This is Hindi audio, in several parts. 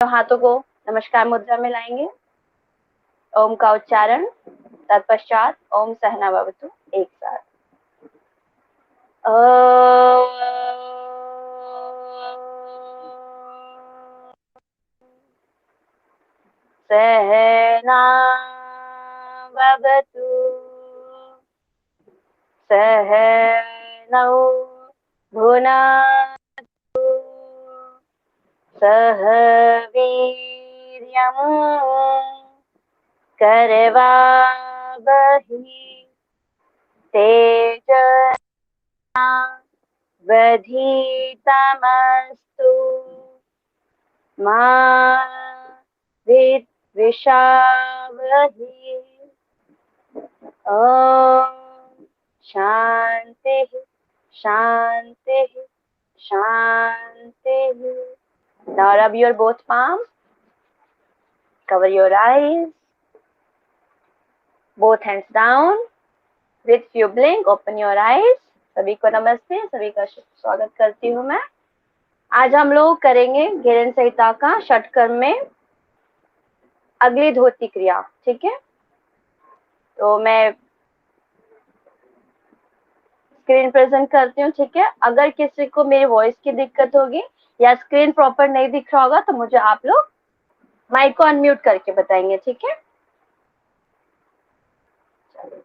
हाथों को नमस्कार मुद्रा में लाएंगे। ओम का उच्चारण, तत्पश्चात ओम सहना भवतु एक साथ। सहना भवतु सहनौ भुनक्तु सह वीर्यं करवावहै तेजस्विनावधीतमस्तु मा विद्विषावहै। ओम शांति शांति शांति। Now rub your both palms, cover your eyes, both hands down, with few blink, open your eyes। सभी को नमस्ते, सभी का स्वागत करती हूँ मैं। आज हम लोग करेंगे घेरन संहिता का षटकर्म में अगली धोती क्रिया, ठीक है। तो मैं स्क्रीन प्रेजेंट करती हूँ, ठीक है। अगर किसी को मेरी वॉइस की दिक्कत होगी या स्क्रीन प्रॉपर नहीं दिख रहा होगा तो मुझे आप लोग माइक को अनम्यूट करके बताएंगे, ठीक है। चलो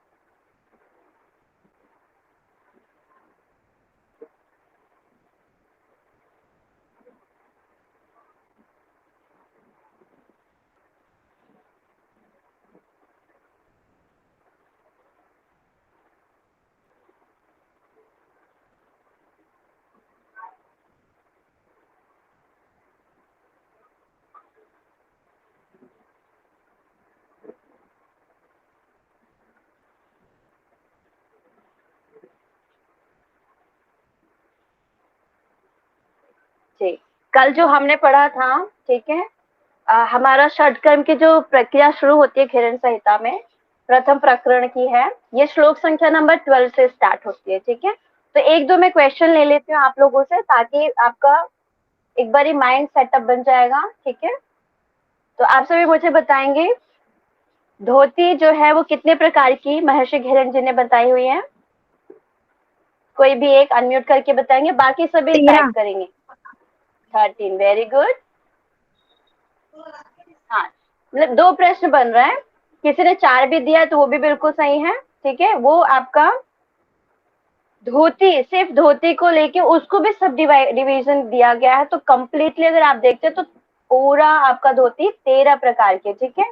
ठीक, कल जो हमने पढ़ा था, ठीक है, हमारा षटकर्म की जो प्रक्रिया शुरू होती है घेरन संहिता में, प्रथम प्रकरण की है। ये श्लोक संख्या नंबर 12 से स्टार्ट होती है, ठीक है। तो एक दो मैं क्वेश्चन ले लेती हूँ आप लोगों से, ताकि आपका एक बारी माइंड सेटअप बन जाएगा, ठीक है। तो आप सभी मुझे बताएंगे धोती जो है वो कितने प्रकार की महर्षि घेरन जी ने बताई हुई है। कोई भी एक अनम्यूट करके बताएंगे, बाकी सभी टाइप करेंगे। 13, वेरी गुड। हाँ, मतलब दो प्रश्न बन रहा है, किसी ने 4 भी दिया है तो वो भी बिल्कुल सही है, ठीक है। वो आपका धोती, सिर्फ धोती को लेके उसको भी सब डिवीजन दिया गया है। तो कंप्लीटली अगर आप देखते हैं तो पूरा आपका धोती 13 प्रकार के, ठीक है।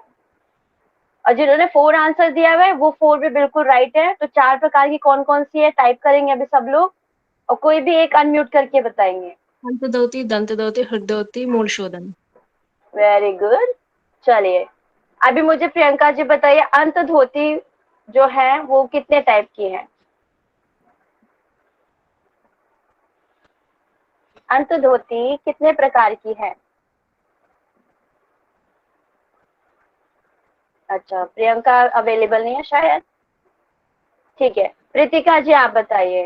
और जिन्होंने 4 आंसर दिया हुआ है वो 4 भी बिल्कुल राइट है। तो 4 प्रकार की कौन कौन सी है टाइप करेंगे अभी सब लोग, और कोई भी एक अनम्यूट करके बताएंगे। अंतधोती, दंतधोती, हृदयधोती, मूलशोधन। Very good. चलिए अभी मुझे प्रियंका जी बताइए, अंत धोती जो है वो कितने टाइप की है। अंत धोती कितने प्रकार की है। अच्छा, प्रियंका अवेलेबल नहीं है शायद, ठीक है। प्रीतिका जी आप बताइए।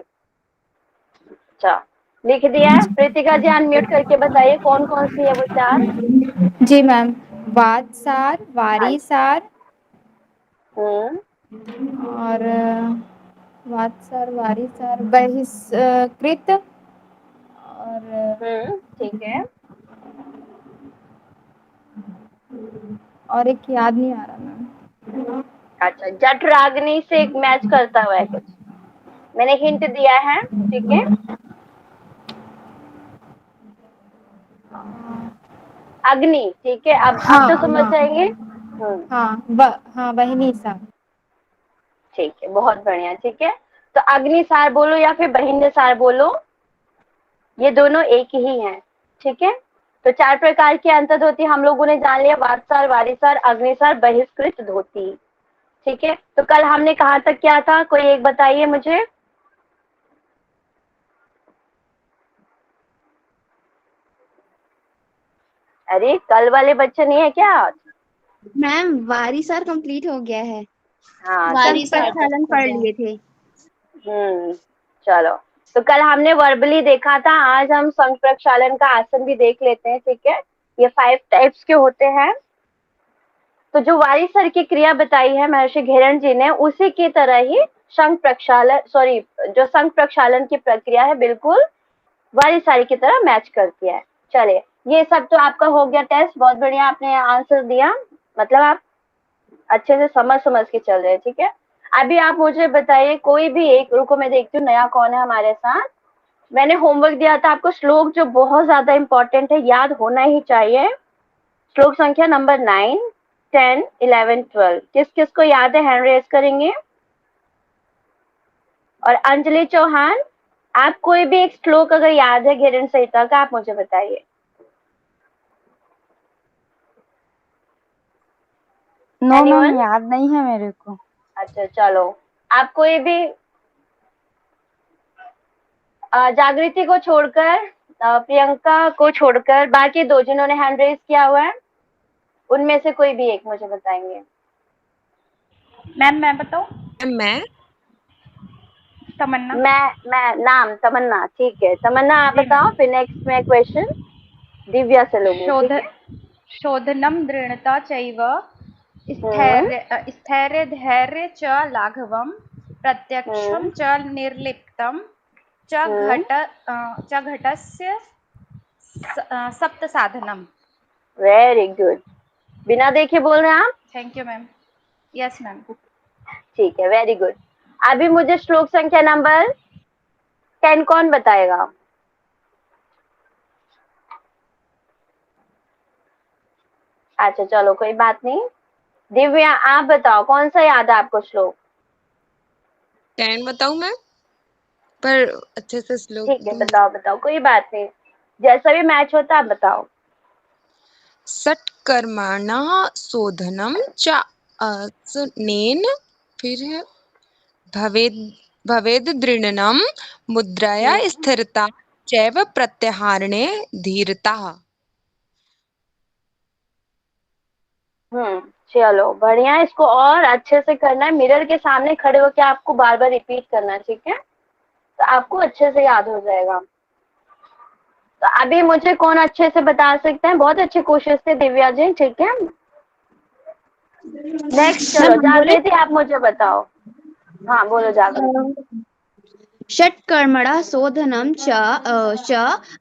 अच्छा, लिख दिया है। प्रीतिका जी अनम्यूट करके बताइए कौन कौन सी है वो 4। जी मैम, वातसार, हाँ। वारीसार हम्म और वातसार, वारीसार, बहिष्कृत ठीक है। और एक याद नहीं आ रहा मैम। अच्छा, जठराग्नि से एक मैच करता हुआ है कुछ, मैंने हिंट दिया है, ठीक है। अग्नि, ठीक है। अब हाँ तो समझ हाँ जाएंगे। हाँ बहिनी सा। ठीक है, बहुत बढ़िया, ठीक है। तो अग्निसार बोलो या फिर बहिन्यसार बोलो, ये दोनों एक ही हैं, ठीक है। तो 4 प्रकार की अंतर धोती हम लोगों ने जान लिया, वातसार, वारीसार, अग्निसार, बहिष्कृत धोती, ठीक है। तो कल हमने कहाँ तक किया था, कोई एक बताइए मुझे। अरे कल वाले बच्चे नहीं है क्या। मैम वारीसार कंप्लीट हो गया है। हाँ वारीसार प्रक्षालन पढ़ लिए थे। चलो, तो कल हमने वर्बली देखा था, आज हम संघ प्रक्षालन का आसन भी देख लेते हैं, ठीक है। ये 5 टाइप्स के होते हैं। तो जो वारीसर की क्रिया बताई है महर्षि घेरण जी ने, उसी की तरह ही शंख प्रक्षालन, सॉरी, जो शंख प्रक्षालन की प्रक्रिया है बिल्कुल वारीसारी की तरह मैच करती है। चलिए, ये सब तो आपका हो गया टेस्ट, बहुत बढ़िया आपने आंसर दिया, मतलब आप अच्छे से समझ के चल रहे हैं, ठीक है। अभी आप मुझे बताइए कोई भी एक, रुको मैं देखती हूँ नया कौन है हमारे साथ। मैंने होमवर्क दिया था आपको श्लोक जो बहुत ज्यादा इंपॉर्टेंट है, याद होना ही चाहिए। श्लोक संख्या नंबर 9, 10, 11, 12 किस किस को याद है, हैंड रेज करेंगे। और अंजलि चौहान, आप कोई भी एक श्लोक अगर याद है घेरण संहिता का, आप मुझे बताइए। नो मैम, याद नहीं है मेरे को। अच्छा चलो, आप कोई भी जागृति को छोड़कर, प्रियंका को छोड़कर बाकी दो जिन्होंने हैंड रेज किया हुआ है, उनमें से कोई भी एक मुझे बताएंगे। मैम मैं बताऊं? मैं तमन्ना। मैं नाम तमन्ना, ठीक है तमन्ना आप बताओ, फिर नेक्स्ट में क्वेश्चन दिव्या से लोगे। शोधनम दृढ़ता चैव स्थैर्य धैर्य च लाघवम प्रत्यक्षम च निर्लिप्तम च घटस्य सप्त साधनम। वेरी गुड, बिना देखे बोल रहे हैं आप। Thank you ma'am. Yes ma'am. ठीक है, वेरी गुड। अभी मुझे श्लोक संख्या नंबर 10 कौन बताएगा। अच्छा चलो कोई बात नहीं, दिव्या आप बताओ कौन सा याद है आपको श्लोक। 10 बताऊं मैं, पर अच्छे से श्लोक। ठीक है बताओ कोई बात नहीं, जैसा भी मैच होता है आप बताओ। सत्कर्मणः शोधनम च अनेन, फिर है भवेद दृढ़नम मुद्राया स्थिरता चैव प्रत्याहारणे धीरता। चलो बढ़िया, इसको और अच्छे से करना है, मिरर के सामने खड़े होकर आपको बार बार रिपीट करना है, ठीक है, तो आपको अच्छे से याद हो जाएगा। तो अभी मुझे कौन अच्छे से बता सकते हैं, बहुत अच्छी कोशिश थी दिव्या जी, ठीक है। नेक्स्ट चलो जागृति आप मुझे बताओ। हाँ बोलो जागृति। षट्कर्मणः शोधनं च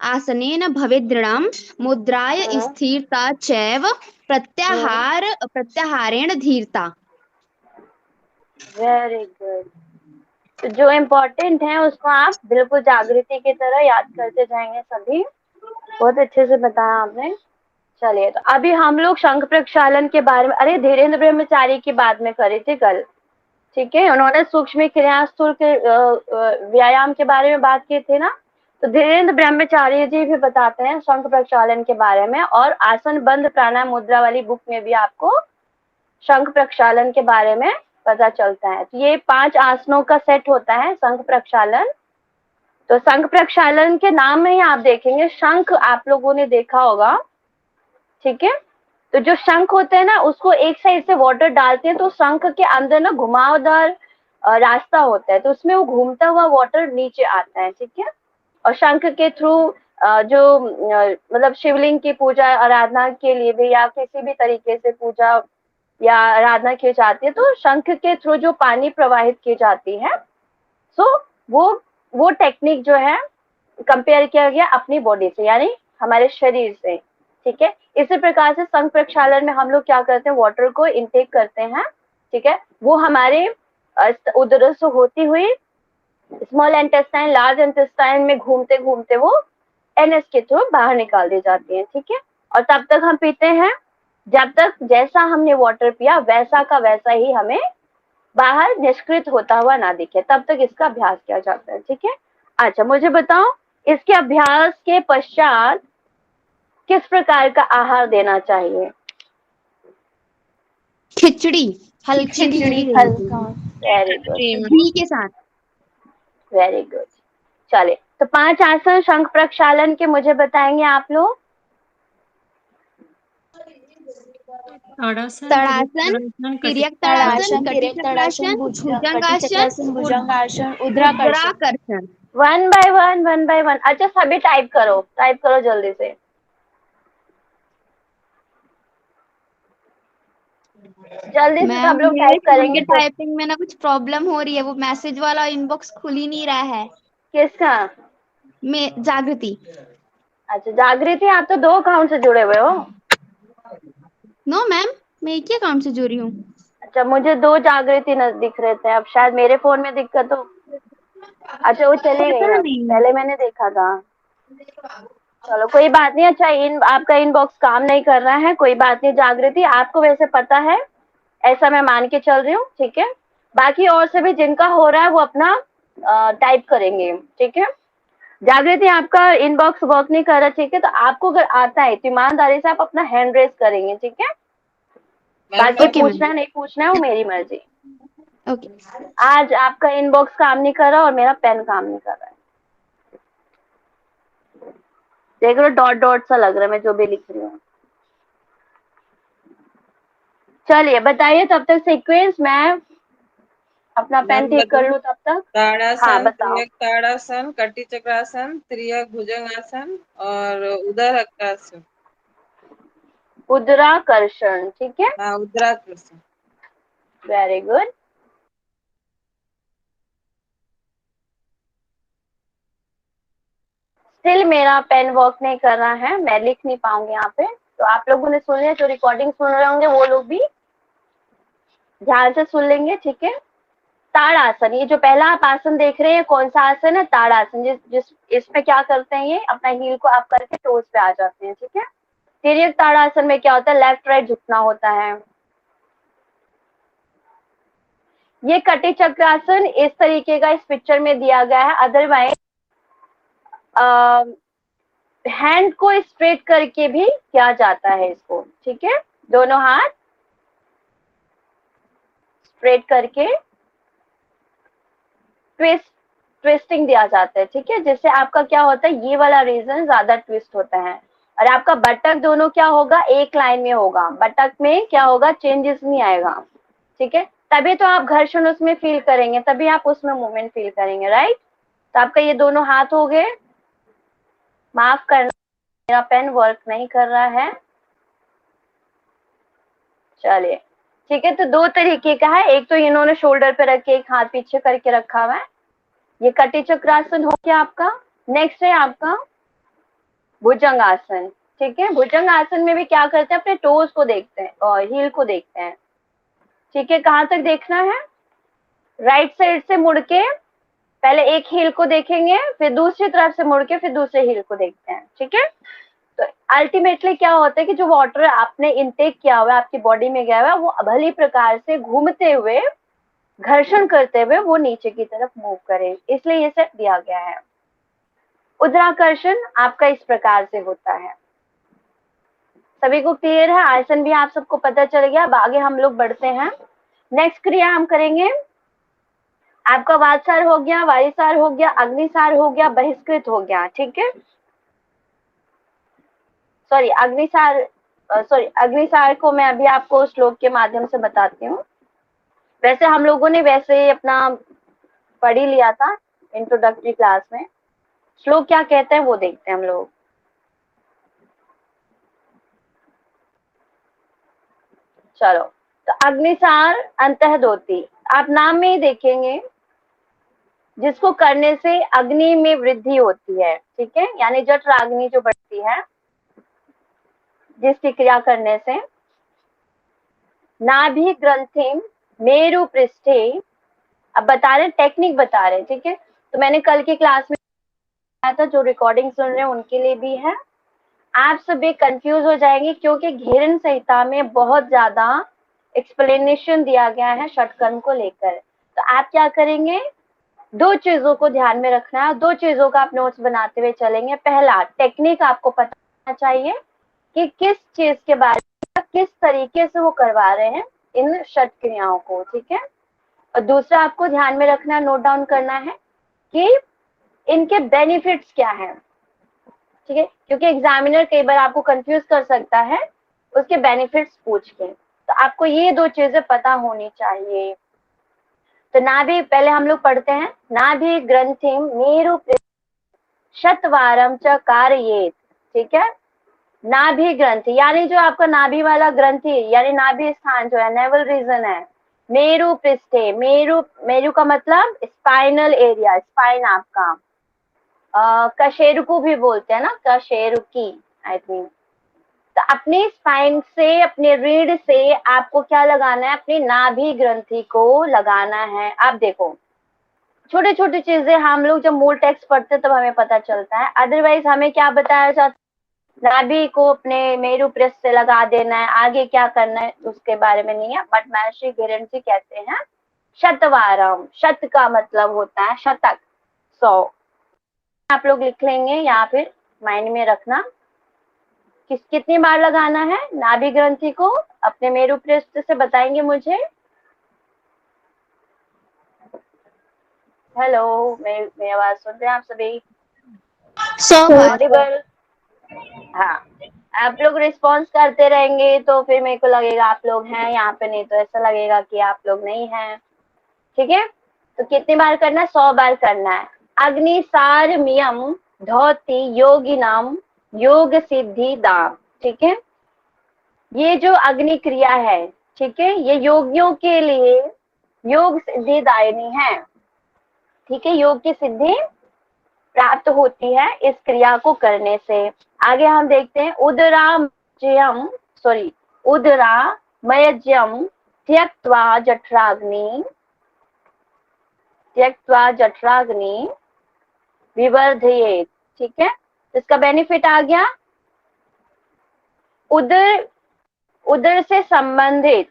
आसनेन भवेद् दृढं मुद्राय स्थिरता चैव प्रत्याहारेण धीरता। वेरी गुड, तो जो इम्पोर्टेंट है उसको आप बिल्कुल जागृति की तरह याद करते जाएंगे सभी, बहुत अच्छे से बताया आपने। चलिए, तो अभी हम लोग शंख प्रक्षालन के बारे में, अरे धीरेन्द्र ब्रह्मचारी की बात में करे थे कल, ठीक है, उन्होंने सूक्ष्म क्रिया स्थूल के व्यायाम के बारे में बात की थी ना, तो धीरेन्द्र ब्रह्मचारी जी भी बताते हैं शंख प्रक्षालन के बारे में, और आसन बंद प्राणायाम मुद्रा वाली बुक में भी आपको शंख प्रक्षालन के बारे में पता चलता है। तो ये 5 आसनों का सेट होता है शंख प्रक्षालन। तो शंख प्रक्षालन के नाम में ही आप देखेंगे शंख आप लोगों ने देखा होगा, ठीक है, तो जो शंख होते हैं ना उसको एक साइड से वाटर डालते हैं तो शंख के अंदर ना घुमावदार रास्ता होता है, तो उसमें वो घूमता हुआ वाटर नीचे आता है, ठीक है, और शंख के थ्रू जो मतलब शिवलिंग की पूजा आराधना के लिए भी या किसी भी तरीके से पूजा या आराधना की जाती है तो शंख के थ्रू जो पानी प्रवाहित की जाती है, सो वो टेक्निक जो है कंपेयर किया गया अपनी बॉडी से, यानी हमारे शरीर से, ठीक है। इसी प्रकार से शंख प्रक्षालन में हम लोग क्या करते हैं, वाटर को इनटेक करते हैं, ठीक है, वो हमारे उदर से होती हुई स्मॉल इंटेस्टाइन लार्ज इंटेस्टाइन में घूमते घूमते वो एनएस के थ्रू बाहर निकाल दी जाती है, ठीक है, और तब तक हम पीते हैं जब तक जैसा हमने वाटर पिया वैसा का वैसा ही हमें बाहर निष्कृत होता हुआ ना दिखे, तब तक इसका अभ्यास किया जाता है, ठीक है। अच्छा मुझे बताओ, इसके अभ्यास के पश्चात किस प्रकार का आहार देना चाहिए। खिचड़ी, हल्की खिचड़ी हल्का, वेरी गुड, घी के साथ। Very good. चले, तो 5 आसन शंख प्रक्षालन के मुझे बताएंगे आप लोग। ताड़ासन, तिर्यक ताड़ासन, कटिक ताड़ासन, भुजंगासन, उद्राकर्षण। One by one. अच्छा सभी टाइप करो जल्दी से। जल्दी से सब मैम लोग मेरे टाइप फोन करेंगे के तो। टाइपिंग में ना कुछ प्रॉब्लम हो रही है, वो मैसेज वाला इनबॉक्स खुल ही नहीं रहा है। किसका? मैं जागृति। अच्छा जागृति, आप तो 2 अकाउंट से जुड़े हुए हो। नो मैम, मैं एक ही अकाउंट से जुड़ी हूँ। अच्छा मुझे 2 जागृति न दिख रहे थे, अब शायद मेरे फोन में दिक्कत हो। अच्छा वो चली गई पता अब, नहीं। पहले मैंने देखा था। चलो कोई बात नहीं। अच्छा आपका इनबॉक्स काम नहीं कर रहा है, कोई बात नहीं जागृति, आपको वैसे पता है, ऐसा मैं मान के चल रही हूँ, ठीक है। बाकी और से भी जिनका हो रहा है वो अपना टाइप करेंगे, ठीक है। जागृति आपका इनबॉक्स वर्क नहीं कर रहा, ठीक है, तो आपको अगर आता है तो ईमानदारी से आप अपना हैंड रेज करेंगे, ठीक है। बाकी ओके पूछना मैम। है नहीं पूछना है वो मेरी मर्जी। ओके। आज आपका इनबॉक्स काम नहीं कर रहा और मेरा पेन काम नहीं कर रहा है। देख लो डॉट डॉट सा लग रहा है मैं जो भी लिख रही हूँ। चलिए बताइए तब तक सीक्वेंस, मैं अपना पेन मैम ठीक कर बताओ। लूँ तब तक। हाँ ताड़ासन, बताओ। त्रियक ताड़ासन, कटी चक्रासन, त्रियक भुजंगासन और उदर हक्कासन। उदराकर्षण, ठीक है, हाँ, उद्रासन। Very good. स्टिल मेरा पेन वर्क नहीं कर रहा है, मैं लिख नहीं पाऊंगी यहाँ पे। तो आप लोगों ने सुन लिया, जो रिकॉर्डिंग सुन रहे होंगे वो लोग भी ध्यान से सुन लेंगे, ठीक है। ताड़ासन, ये जो पहला आप आसन देख रहे हैं कौन सा आसन है? ताड़ासन। जिस इसमें क्या करते हैं, ये अपना हील को आप करके टोज पे आ जाते हैं, ठीक है। तिर्यक ताड़ासन में क्या होता है? लेफ्ट राइट झुकना होता है। ये कटी चक्रासन इस तरीके का इस पिक्चर में दिया गया है, अदरवाइज हैंड को स्ट्रेट करके भी किया जाता है इसको, ठीक है। दोनों हाथ स्ट्रेट करके ट्विस्टिंग दिया जाता है, ठीक है। जिससे आपका क्या होता है, ये वाला रीजन ज्यादा ट्विस्ट होता है। और आपका बटक दोनों क्या होगा, एक लाइन में होगा। बटक में क्या होगा, चेंजेस नहीं आएगा, ठीक है। तभी तो आप घर्षण उसमें फील करेंगे, तभी आप उसमें मूवमेंट फील करेंगे, राइट। तो आपका ये दोनों हाथ हो गए। माफ करना मेरा पेन वर्क नहीं कर रहा है। चलिए ठीक है, तो 2 तरीके का है। एक तो इन्होंने शोल्डर पे रख के एक हाथ पीछे करके रखा हुआ है, ये कटी चक्रासन हो गया आपका। नेक्स्ट है आपका भुजंग आसन, ठीक है। भुजंग आसन में भी क्या करते हैं, अपने टोज को देखते हैं और हील को देखते हैं, ठीक है। कहाँ तक देखना है? राइट साइड से मुड़ के पहले एक हील को देखेंगे, फिर दूसरी तरफ से मुड़ के फिर दूसरे हील को देखते हैं, ठीक है। तो अल्टीमेटली क्या होता है कि जो वाटर आपने इनटेक किया हुआ है, आपकी बॉडी में गया हुआ है, वो भली प्रकार से घूमते हुए, घर्षण करते हुए वो नीचे की तरफ मूव करे, इसलिए ये सेट दिया गया है। उदराकर्षण आपका इस प्रकार से होता है। सभी को क्लियर है? आसन भी आप सबको पता चल गया। अब आगे हम लोग बढ़ते हैं। नेक्स्ट क्रिया हम करेंगे, आपका वातसार हो गया, वारिसार हो गया, अग्निसार हो गया, बहिष्कृत हो गया, ठीक है। सॉरी अग्निसार को मैं अभी आपको श्लोक के माध्यम से बताती हूँ। वैसे हम लोगों ने वैसे ही अपना पढ़ ही लिया था इंट्रोडक्टरी क्लास में। श्लोक क्या कहते हैं वो देखते हैं हम लोग। चलो, तो अग्निसार अंतःदोती, आप नाम में ही देखेंगे, जिसको करने से अग्नि में वृद्धि होती है, ठीक है। यानी जठराग्नि जो बढ़ती है जिसकी क्रिया करने से। नाभि ग्रंथिम मेरु पृष्ठे, अब बता रहे टेक्निक बता रहे, ठीक है। तो मैंने कल की क्लास में बताया था, जो रिकॉर्डिंग सुन रहे हैं उनके लिए भी है। आप सभी कंफ्यूज हो जाएंगे क्योंकि घेरन संहिता में बहुत ज्यादा एक्सप्लेनेशन दिया गया है षटकर्म को लेकर। तो आप क्या करेंगे, 2 चीजों को ध्यान में रखना है, 2 चीजों का आप नोट्स बनाते हुए चलेंगे। पहला, टेक्निक आपको पता होना चाहिए कि किस चीज के बारे में किस तरीके से वो करवा रहे हैं इन षट क्रियाओं को, ठीक है। और दूसरा आपको ध्यान में रखना, नोट डाउन करना है कि इनके बेनिफिट्स क्या हैं, ठीक है। क्योंकि एग्जामिनर कई बार आपको कंफ्यूज कर सकता है उसके बेनिफिट्स पूछ के, तो आपको ये 2 चीजें पता होनी चाहिए। तो नाभि पहले हम लोग पढ़ते हैं, नाभि ग्रंथिम मेरु शतवारम च कारयेत, ठीक है। नाभि ग्रंथि यानी जो आपका नाभि वाला ग्रंथि यानी नाभि स्थान जो है नेवल रीजन है, मेरु पृष्ठे, मेरु का मतलब स्पाइनल एरिया, स्पाइन आपका, कशेरुकु भी बोलते हैं ना, कशेरुकी आई थिंक। तो अपनी स्पाइन से, अपने रीढ़ से आपको क्या लगाना है, अपनी नाभि ग्रंथि को लगाना है। आप देखो छोटी छोटी चीजें हम लोग जब मूल टेक्स्ट पढ़ते हैं तब हमें पता चलता है, अदरवाइज हमें क्या बताया जाता है, नाभि को अपने मेरु पृष्ठ से लगा देना है, आगे क्या करना है उसके बारे में नहीं है। बट महर्षि घिरन जी कहते हैं शतवारम, शत का मतलब होता है शतक, 100। आप लोग लिख लेंगे या फिर माइंड में रखना कितनी बार लगाना है नाभि ग्रंथि को अपने मेरु पृष्ठ से, बताएंगे मुझे। हेलो, मेरी आवाज सुन रहे हैं आप सभी? 100 बार। ऑडिबल? हाँ, आप लोग रिस्पॉन्स करते रहेंगे तो फिर मेरे को लगेगा आप लोग हैं यहाँ पे, नहीं तो ऐसा लगेगा कि आप लोग नहीं हैं। ठीक है, तो कितनी बार करना है? 100 बार करना है। अग्निसार मियम धौति योगी नाम योग सिद्धि दाम। ठीक है, ये जो अग्नि क्रिया है, ठीक है, ये योगियों के लिए योग सिद्धि दायिनी है। ठीक है, योग की सिद्धि प्राप्त होती है इस क्रिया को करने से। आगे हम देखते हैं उदरामयज्यम त्यक्त्वा जठराग्नि विवर्धयेत्। ठीक है, इसका बेनिफिट आ गया, उदर से संबंधित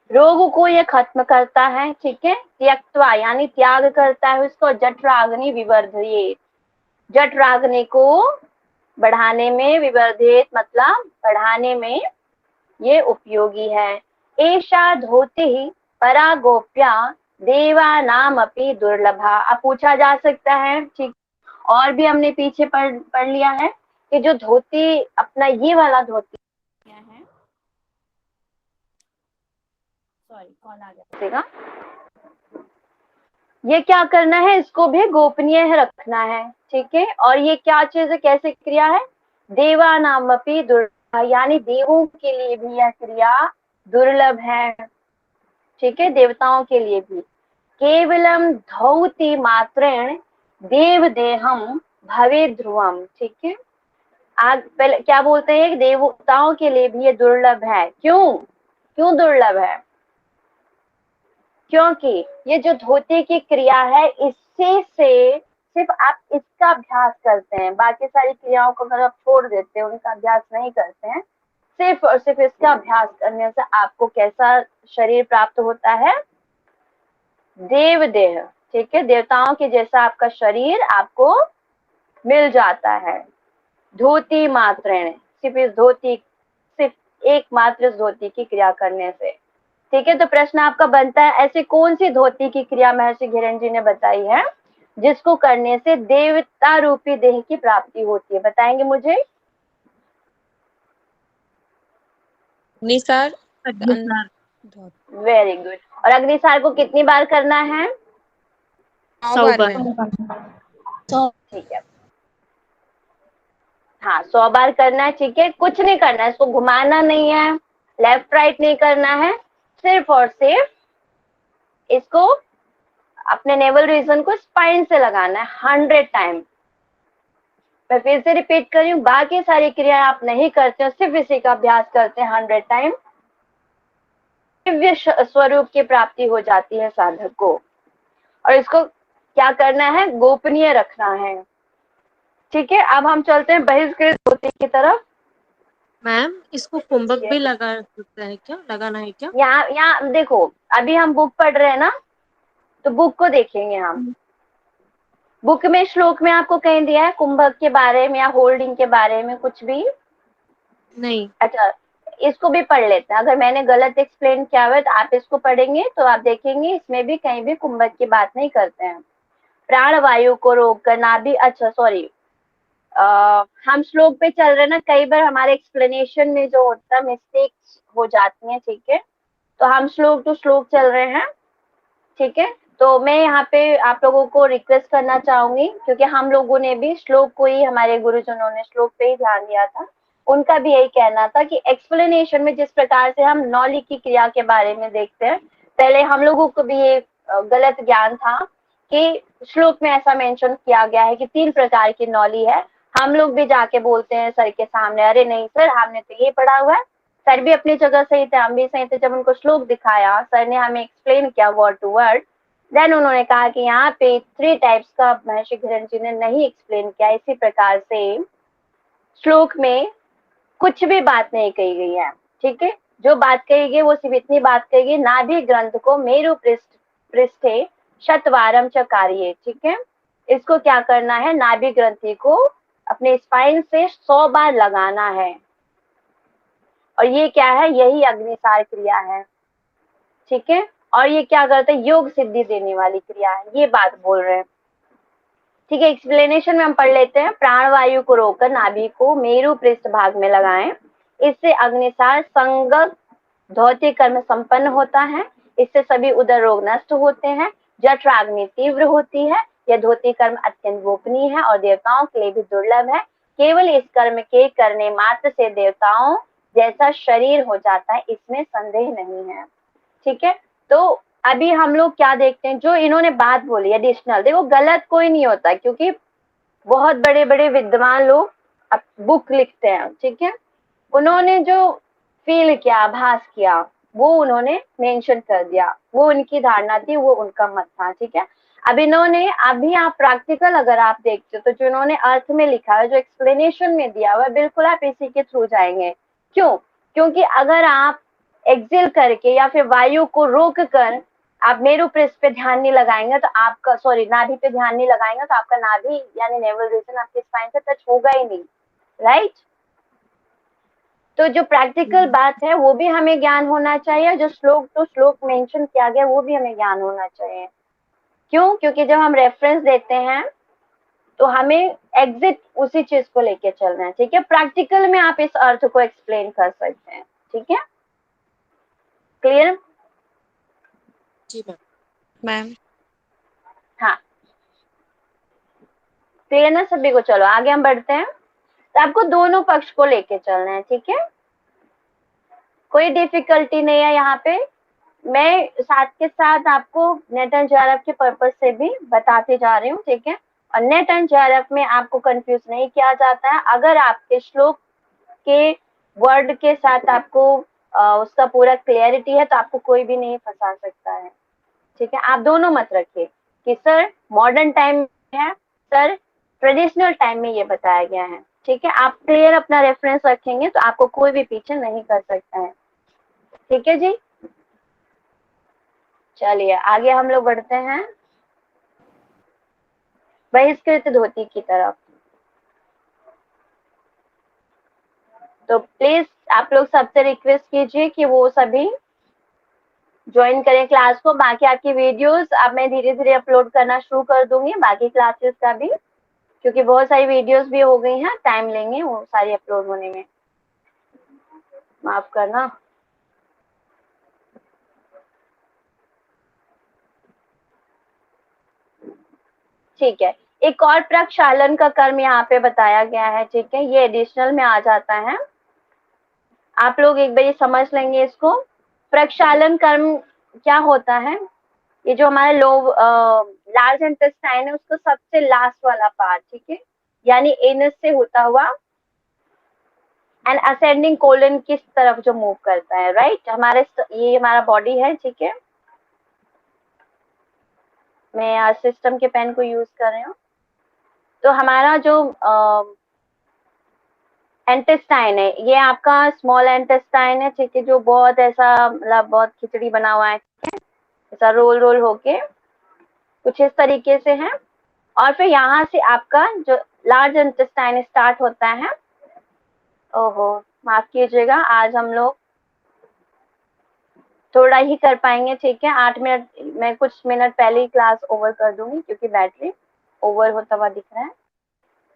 रोग को ये खत्म करता है। ठीक है, त्यक्त्वा यानी त्याग करता है उसको, जठराग्नि विवर्धयेत्, जठराग्नि को बढ़ाने में, विवर्धित मतलब बढ़ाने में ये उपयोगी है। एषा धोती परा गोप्या देवानाम अपि दुर्लभा। अब पूछा जा सकता है, ठीक, और भी हमने पीछे पढ़ लिया है कि जो धोती अपना ये वाला धोती क्या है, सॉरी कौन आ गया, ये क्या करना है, इसको भी गोपनीय रखना है। ठीक है, और ये क्या चीज है, कैसे क्रिया है, देवानामपि दुर्लभ यानी देवों के लिए भी यह क्रिया दुर्लभ है। ठीक है, देवताओं के लिए भी। केवलम धौति मात्रेण देव देहम भवे ध्रुवम। ठीक है, आज पहले क्या बोलते हैं, देवताओं के लिए भी ये दुर्लभ है। क्यों दुर्लभ है? क्योंकि ये जो धोती की क्रिया है, इससे से सिर्फ आप इसका अभ्यास करते हैं, बाकी सारी क्रियाओं को अगर आप छोड़ देते हैं, उनका अभ्यास नहीं करते हैं, सिर्फ और सिर्फ इसका अभ्यास करने से आपको कैसा शरीर प्राप्त होता है, देव देह। ठीक है, देवताओं के जैसा आपका शरीर आपको मिल जाता है। धोती मात्रेण, सिर्फ इस धोती, सिर्फ एकमात्र इस धोती की क्रिया करने से। ठीक है, तो प्रश्न आपका बनता है, ऐसी कौन सी धोती की क्रिया महर्षि घिरन जी ने बताई है जिसको करने से देवता रूपी देह की प्राप्ति होती है, बताएंगे मुझे। अग्निसार। Very good. और अग्निसार को कितनी बार करना है? 100 बार। ठीक है, हाँ 100 बार करना है। ठीक है, कुछ नहीं करना है, इसको घुमाना नहीं है, लेफ्ट राइट नहीं करना है, सिर्फ और सिर्फ इसको अपने नेवल रीजन को स्पाइन से लगाना है 100 टाइम। मैं फिर से रिपीट कर रही हूँ, बाकी सारी क्रियाएं आप नहीं करते हो, सिर्फ इसी का अभ्यास करते हैं 100 टाइम, दिव्य स्वरूप की प्राप्ति हो जाती है साधक को। और इसको क्या करना है, गोपनीय रखना है। ठीक है, अब हम चलते हैं बहिष्कृत धोती की तरफ। मैम इसको कुंभक भी लगा सकते हैं क्या, लगाना है क्या? यहाँ देखो, अभी हम बुक पढ़ रहे हैं ना, तो बुक को देखेंगे हम। बुक में श्लोक में आपको कहीं दिया है कुंभक के बारे में या होल्डिंग के बारे में कुछ भी? नहीं। अच्छा, इसको भी पढ़ लेते हैं, अगर मैंने गलत एक्सप्लेन किया हुआ है तो आप इसको पढ़ेंगे तो आप देखेंगे इसमें भी कहीं भी कुंभक की बात नहीं करते हैं। प्राण वायु को रोक कर नाभि, अच्छा सॉरी, हम श्लोक पे चल रहे हैं ना, कई बार हमारे एक्सप्लेनेशन में जो होता है मिस्टेक्स हो जाती हैं। ठीक है, तो हम श्लोक टू श्लोक चल रहे हैं। ठीक है, तो मैं यहाँ पे आप लोगों को रिक्वेस्ट करना चाहूंगी, क्योंकि हम लोगों ने भी श्लोक को ही, हमारे गुरुजनों ने श्लोक पे ही ध्यान दिया था, उनका भी यही कहना था कि एक्सप्लेनेशन में जिस प्रकार से हम नौली की क्रिया के बारे में देखते हैं, पहले हम लोगों को भी ये गलत ज्ञान था कि श्लोक में ऐसा मेंशन किया गया है कि 3 प्रकार की नौली है। हम लोग भी जाके बोलते हैं सर के सामने, अरे नहीं सर हमने तो ये पढ़ा हुआ है। सर भी अपनी जगह सही थे, हम भी सही थे। जब उनको श्लोक दिखाया, सर ने हमें एक्सप्लेन किया वर्ड टू वर्ड, देन उन्होंने कहा कि यहाँ पे 3 टाइप्स का महर्षि घिरन जी ने नहीं एक्सप्लेन किया। इसी प्रकार से श्लोक में कुछ भी बात नहीं कही गई है, ठीक है। जो बात कही गई वो सिर्फ इतनी बात कही गई, नाभि ग्रंथ को मेरु पृष्ठे शतवारम च कार्ये, ठीक है। इसको क्या करना है, नाभि ग्रंथि को अपने स्पाइन से 100 बार लगाना है। और ये क्या है, यही अग्निसार क्रिया है, ठीक है। और ये क्या करते हैं, योग सिद्धि देने वाली क्रिया है, ये बात बोल रहे हैं, ठीक है। एक्सप्लेनेशन में हम पढ़ लेते हैं। प्राणवायु को रोककर नाभि को मेरु पृष्ठ भाग में लगाएं, इससे अग्निसार संगत धौती कर्म संपन्न होता है। इससे सभी उदर रोग नष्ट होते हैं, जठराग्नि तीव्र होती है। यह धौती कर्म अत्यंत गोपनीय है और देवताओं के लिए भी दुर्लभ है। केवल इस कर्म के करने मात्र से देवताओं जैसा शरीर हो जाता है, इसमें संदेह नहीं है, ठीक है। तो अभी हम लोग क्या देखते हैं, जो इन्होंने बात बोली एडिशनल, देखो गलत कोई नहीं होता, क्योंकि बहुत बड़े बड़े विद्वान लोग बुक लिखते हैं, ठीक है। उन्होंने जो फील किया, आभास किया, वो उन्होंने मेंशन कर दिया, वो उनकी धारणा थी, वो उनका मत था, ठीक है। अब इन्होंने, अभी आप प्रैक्टिकल अगर आप देखते हो तो जो इन्होंने अर्थ में लिखा है, जो एक्सप्लेनेशन में दिया हुआ है, बिल्कुल आप इसी के थ्रू जाएंगे। क्यों? क्योंकि अगर आप एक्सेल करके या फिर वायु को रोक कर आप मेरु पृष्ठ पे ध्यान नहीं लगाएंगे तो आपका, सॉरी, नाभि पे ध्यान नहीं लगाएंगे तो आपका नाभि यानी नेवल रीजन आपके स्पाइन से टच होगा ही नहीं, राइट। तो जो प्रैक्टिकल बात है वो भी हमें ज्ञान होना चाहिए, जो श्लोक मेंशन किया गया वो भी हमें ज्ञान होना चाहिए। क्यों? क्योंकि जब हम रेफरेंस देते हैं तो हमें एग्जिट उसी चीज को लेके चलना है, ठीक है। प्रैक्टिकल में आप इस अर्थ को एक्सप्लेन कर सकते हैं, ठीक है। क्लियर? जी मैम। मैम हाँ, क्लियर ना सभी को? चलो आगे हम बढ़ते हैं। तो आपको दोनों पक्ष को लेके चलना है, ठीक है। कोई डिफिकल्टी नहीं है यहाँ पे। मैं साथ के साथ आपको नेट एंड जेआरएफ के पर्पज से भी बताते जा रही हूँ, ठीक है। और नेट एंड जेआरएफ में आपको कंफ्यूज नहीं किया जाता है। अगर आपके श्लोक के वर्ड के साथ आपको उसका पूरा क्लियरिटी है तो आपको कोई भी नहीं फंसा सकता है, ठीक है। आप दोनों मत रखिए कि सर मॉडर्न टाइम में है, सर ट्रेडिशनल टाइम में ये बताया गया है, ठीक है। आप क्लियर अपना रेफरेंस रखेंगे तो आपको कोई भी पीछे नहीं कर सकता है, ठीक है जी। चलिए आगे हम लोग बढ़ते हैं बहिष्कृत धोती की तरफ। तो प्लीज आप लोग सबसे रिक्वेस्ट कीजिए कि वो सभी ज्वाइन करें क्लास को। बाकी आपकी वीडियोस अब मैं धीरे धीरे अपलोड करना शुरू कर दूंगी, बाकी क्लासेस का भी, क्योंकि बहुत सारी वीडियोस भी हो गई हैं, टाइम लेंगे वो सारी अपलोड होने में, माफ करना। ठीक है, एक और प्रक्षालन का कर्म यहाँ पे बताया गया है, ठीक है। ये एडिशनल में आ जाता है, आप लोग एक बार ये समझ लेंगे इसको। प्रक्षालन कर्म क्या होता है, ये जो हमारा लार्ज इंटेस्टाइन है उसको सबसे लास्ट वाला पार्ट, ठीक है, यानी एनस से होता हुआ एंड असेंडिंग कोलन किस तरफ जो मूव करता है, राइट। ये हमारा बॉडी है, ठीक है। मैं सिस्टम के पेन को यूज कर रही हूँ। तो हमारा जो इंटेस्टाइन है, ये आपका स्मॉल इंटेस्टाइन है, ठीक है, जो बहुत ऐसा मतलब बहुत खिचड़ी बना हुआ है, ऐसा रोल रोल होके कुछ इस तरीके से है। और फिर यहाँ से आपका जो लार्ज इंटेस्टाइन स्टार्ट होता है। ओहो माफ कीजिएगा, आज हम लोग थोड़ा ही कर पाएंगे, ठीक है। 8 मिनट, मैं कुछ मिनट पहले ही क्लास ओवर कर दूंगी क्योंकि बैटरी ओवर होता हुआ दिख रहा है,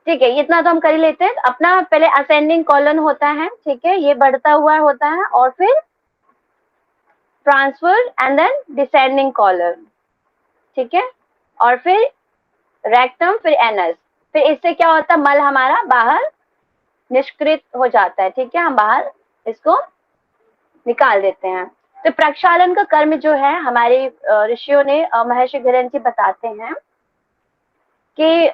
ठीक है। इतना तो हम कर ही लेते हैं। अपना पहले असेंडिंग कॉलन होता है, ठीक है, ये बढ़ता हुआ होता है, और फिर transfer and then descending colon, ठीक है, और फिर रेक्टम, फिर एनस। फिर इससे क्या होता है, मल हमारा बाहर निष्कृत हो जाता है, ठीक है, हम बाहर इसको निकाल देते हैं। तो प्रक्षालन का कर्म जो है हमारे ऋषियों ने महर्षि घिरन जी बताते हैं कि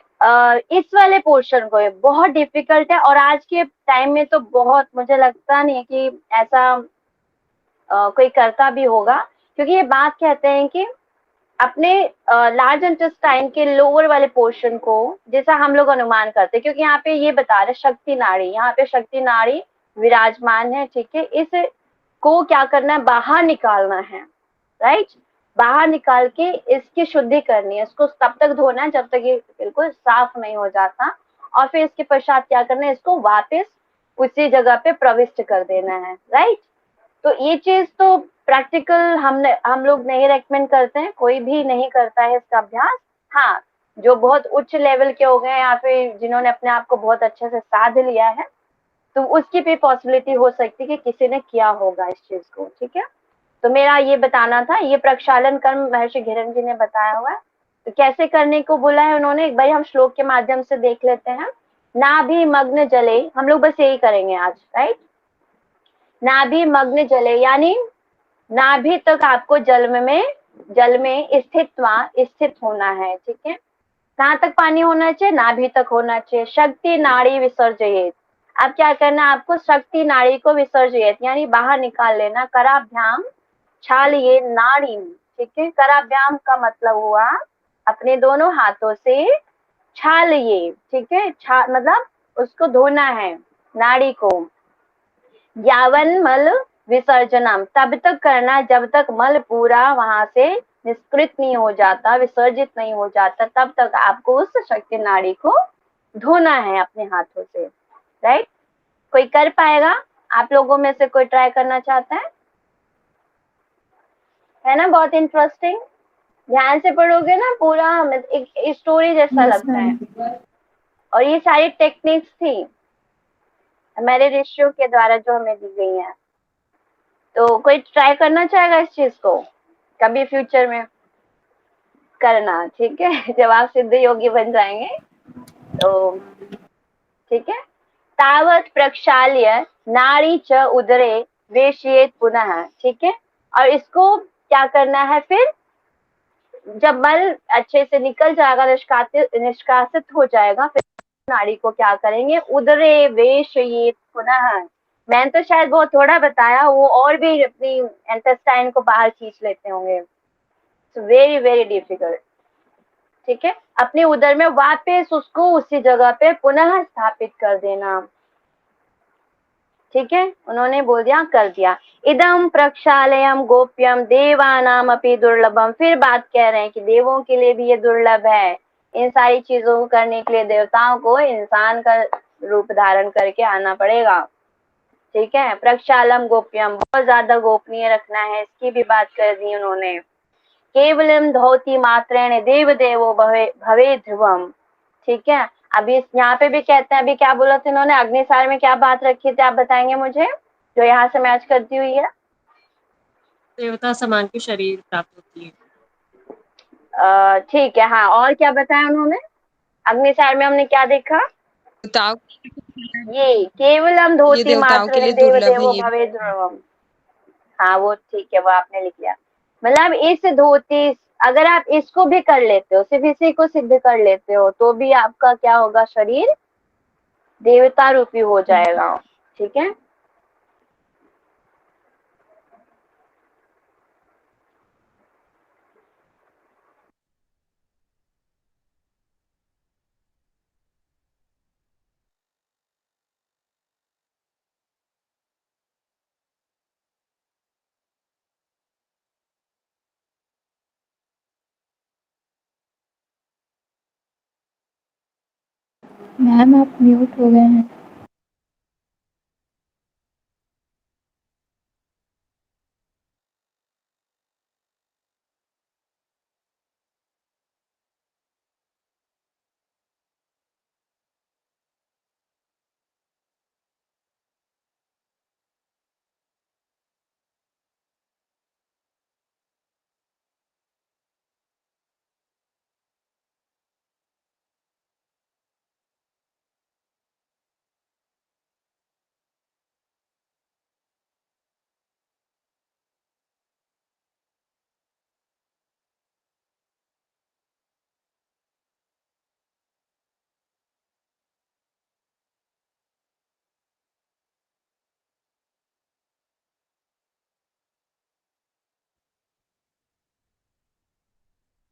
इस वाले पोर्शन को बहुत डिफिकल्ट है, और आज के टाइम में तो बहुत, मुझे लगता नहीं है कि ऐसा कोई करता भी होगा, क्योंकि ये बात कहते हैं कि अपने लार्ज इंटेस्टाइन के लोअर वाले पोर्शन को, जैसा हम लोग अनुमान करते हैं, क्योंकि यहाँ पे ये बता रहे शक्ति नाड़ी, यहाँ पे शक्ति नाड़ी विराजमान है, ठीक है, इस को क्या करना है, बाहर निकालना है, राइट, बाहर निकाल के इसकी शुद्धि करनी है, इसको तब तक धोना है जब तक ये बिल्कुल साफ नहीं हो जाता, और फिर इसके पश्चात क्या करना है, इसको वापस उसी जगह पे प्रविष्ट कर देना है, राइट। तो ये चीज तो प्रैक्टिकल हम लोग नहीं रेकमेंड करते हैं, कोई भी नहीं करता है इसका अभ्यास। हाँ, जो बहुत उच्च लेवल के हो गए या फिर जिन्होंने अपने आप को बहुत अच्छे से साध लिया है, तो उसकी भी पॉसिबिलिटी हो सकती है कि किसी ने किया होगा इस चीज को, ठीक है। तो मेरा ये बताना था, ये प्रक्षालन कर्म महर्षि घिरन जी ने बताया हुआ है। तो कैसे करने को बोला है उन्होंने, एक बार हम श्लोक के माध्यम से देख लेते हैं। नाभि मग्न जले, हम लोग बस यही करेंगे आज, राइट। नाभि मग्न जले यानी नाभि तक आपको जल में स्थित होना है, ठीक है। कहाँ तक पानी होना चाहिए, नाभि तक होना चाहिए। शक्ति नाड़ी विसर्जयेत, अब क्या करना है आपको, शक्ति नाड़ी को विसर्जयेत यानी बाहर निकाल लेना। कराभ्याम छाल ये नाड़ी, ठीक है, कराभ्याम का मतलब हुआ अपने दोनों हाथों से छाल ये, ठीक है, छाल मतलब उसको धोना है नाड़ी को। यावन मल विसर्जनम, तब तक करना जब तक मल पूरा वहां से निष्कृत नहीं हो जाता, विसर्जित नहीं हो जाता, तब तक आपको उस शक्ति नाड़ी को धोना है अपने हाथों से, राइट। कोई कर पाएगा आप लोगों में से, कोई ट्राई करना चाहता है ना, बहुत इंटरेस्टिंग, ध्यान से पढ़ोगे ना पूरा एक स्टोरी जैसा यस लगता है। मैम। और ये सारी टेक्निक्स थी हमारे ऋषियों के द्वारा जो हमें दी गई हैं। तो कोई ट्राई करना चाहेगा इस चीज को कभी फ्यूचर में करना, ठीक है, जब आप सिद्ध योगी बन जाएंगे तो, ठीक है। तावत प्रक्षाल्य नाड़ी च उदरे वेशियेत पुनः, ठीक है। और इसको क्या करना है, फिर जब मल अच्छे से निकल जाएगा, निष्कासित हो जाएगा, फिर नाड़ी को क्या करेंगे, उदरे वेशियेत पुनः। मैंने तो शायद बहुत थोड़ा बताया, वो और भी अपनी इंटेस्टाइन को बाहर खींच लेते होंगे। वेरी वेरी डिफिकल्ट, ठीक है। अपने उदर में वापस उसको उसी जगह पे पुनः स्थापित कर देना, ठीक है। उन्होंने बोल दिया, कर दिया। इदम प्रक्षालयम गोप्यम देवानाम अपि दुर्लभम, फिर बात कह रहे हैं कि देवों के लिए भी ये दुर्लभ है। इन सारी चीजों को करने के लिए देवताओं को इंसान का रूप धारण करके आना पड़ेगा, ठीक है। प्रक्षालम गोप्यम, बहुत ज्यादा गोपनीय रखना है, इसकी भी बात कर दी उन्होंने। केवलम धोती मात्रेण देव देवो भवे ध्रुवम, ठीक है। अभी यहाँ पे भी कहते हैं, अभी क्या बोला था इन्होंने, अग्निसार में क्या बात रखी थी आप बताएंगे मुझे, जो यहाँ से मैच करती हुई है। देवता समान की शरीर प्राप्त होती है। ठीक है, हाँ, और क्या बताया उन्होंने, अग्निसार में हमने क्या देखा, देवताओं ये केवलम ये धोती देवताओं के मात्र लिए देव दुर्लभ है देवो ये। भवे ध्रुवम, हाँ वो ठीक है, वो आपने लिख लिया। मतलब इस धोती, अगर आप इसको भी कर लेते हो, सिर्फ इसी को सिद्ध कर लेते हो, तो भी आपका क्या होगा, शरीर देवता रूपी हो जाएगा, ठीक है। मैम आप म्यूट हो गए हैं।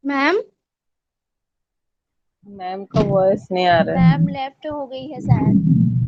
मैम मैम का वॉइस नहीं आ रहा है। मैम लेफ्ट हो गई है शायद।